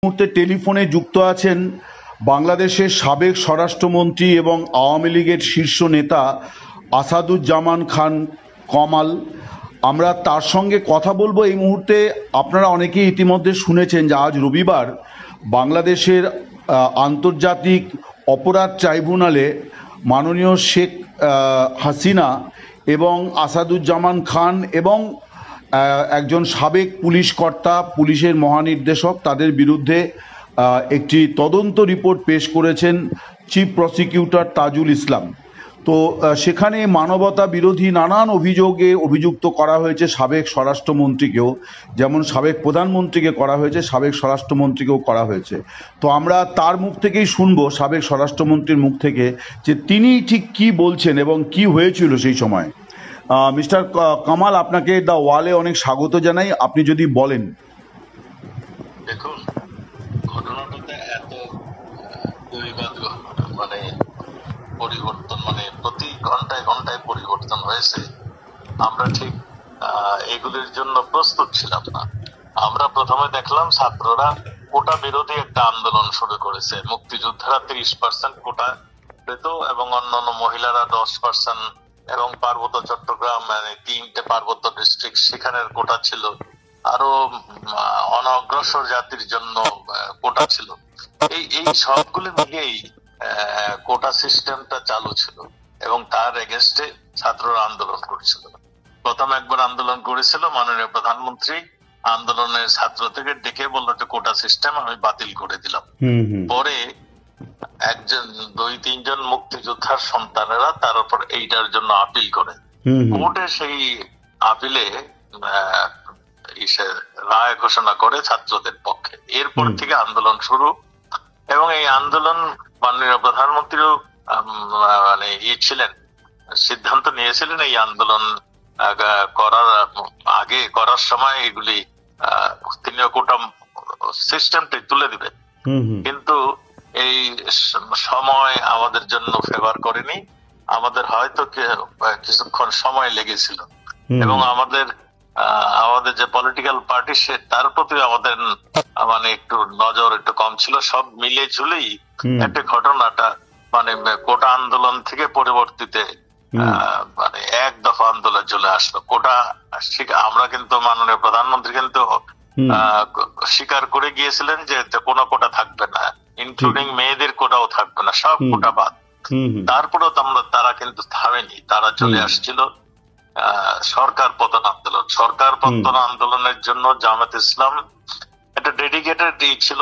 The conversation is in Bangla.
মুহূর্তে টেলিফোনে যুক্ত আছেন বাংলাদেশের সাবেক স্বরাষ্ট্রমন্ত্রী এবং আওয়ামী লীগের শীর্ষ নেতা আসাদুজ্জামান খান কামাল। আমরা তার সঙ্গে কথা বলবো এই মুহূর্তে। আপনারা অনেকেই ইতিমধ্যে শুনেছেন যে আজ রবিবার বাংলাদেশের আন্তর্জাতিক অপরাধ ট্রাইব্যুনালে মাননীয় শেখ হাসিনা এবং আসাদুজ্জামান খান এবং একজন সাবেক পুলিশ কর্তা, পুলিশের মহানির্দেশক, তাদের বিরুদ্ধে একটি তদন্ত রিপোর্ট পেশ করেছেন চিফ প্রসিকিউটর তাজুল ইসলাম। তো সেখানে মানবতা বিরোধী নানান অভিযোগে অভিযুক্ত করা হয়েছে সাবেক স্বরাষ্ট্রমন্ত্রীকেও, যেমন সাবেক প্রধানমন্ত্রীকে করা হয়েছে, সাবেক স্বরাষ্ট্রমন্ত্রীকেও করা হয়েছে। তো আমরা তার মুখ থেকেই শুনবো, সাবেক স্বরাষ্ট্রমন্ত্রীর মুখ থেকে, যে তিনি ঠিক কি বলছেন এবং কি হয়েছিল সেই সময়। মিস্টার কামাল, আপনাকে দ্য ওয়ালে অনেক স্বাগত জানাই। আপনি যদি বলেন। দেখুন, ঘটনাটাতে এত মানে পরিবর্তন, মানে প্রতি ঘন্টায় ঘন্টায় পরিবর্তন হয়েছে। আমরা ঠিক এগুলির জন্য প্রস্তুত ছিলাম না। আমরা প্রথমে দেখলাম ছাত্ররা কোটা বিরোধী একটা আন্দোলন শুরু করেছে। মুক্তিযোদ্ধারা 30% কোটা পেত এবং অন্যান্য মহিলারা 10%, এবং পার্বত্য চট্টগ্রাম, মানে 3টে পার্বত্য ডিস্ট্রিক্ট, সেখানের কোটা ছিল। আরো অনগ্রসর জাতির জন্য কোটা ছিল। এই সবগুলো মিলিয়েই কোটা সিস্টেমটা চালু ছিল এবং তার এগেইনস্টে ছাত্ররা আন্দোলন করেছিল। প্রথম একবার আন্দোলন করেছিল, মাননীয় প্রধানমন্ত্রী আন্দোলনের ছাত্র থেকে ডেকে বললো যে কোটা সিস্টেম আমি বাতিল করে দিলাম। পরে একজন 2-3জন মুক্তিযোদ্ধার সন্তানেরা তার উপর এইটার জন্য আপিল করে। কোর্টে সেই আপিলে রায় ঘোষণা করে ছাত্রদের পক্ষে। এরপর থেকে আন্দোলন শুরু, এবং এই আন্দোলন মাননীয় প্রধানমন্ত্রীও মানে ছিলেন, সিদ্ধান্ত নিয়েছিলেন এই আন্দোলন করার সময় এগুলি তিনিও কোটা সিস্টেমটাই তুলে দিবেন। কিন্তু এই সময় আমাদের জন্য ফেভার করেনি। আমাদের হয়তো কিছুক্ষণ সময় লেগেছিল, এবং আমাদের যে পলিটিক্যাল পার্টি সে তার প্রতি আমাদের মানে একটু নজর একটু কম ছিল। সব মিলে ঝুলেই একটা ঘটনাটা মানে কোটা আন্দোলন থেকে পরিবর্তিতে মানে এক দফা আন্দোলন চলে আসলো। কোটা আমরা কিন্তু মাননীয় প্রধানমন্ত্রী কিন্তু স্বীকার করে গিয়েছিলেন যে কোনো কোটা থাকবে না, ইনক্লুডিং মেয়েদের কোটাও থাকবে না, সব কোটা বাদ। তারপরেও তারা কিন্তু থামেনি, তারা চলে আসছিল সরকার পতন আন্দোলন। সরকার পতন আন্দোলনের জন্য জামাত ইসলাম একটা ডেডিকেটেড ছিল।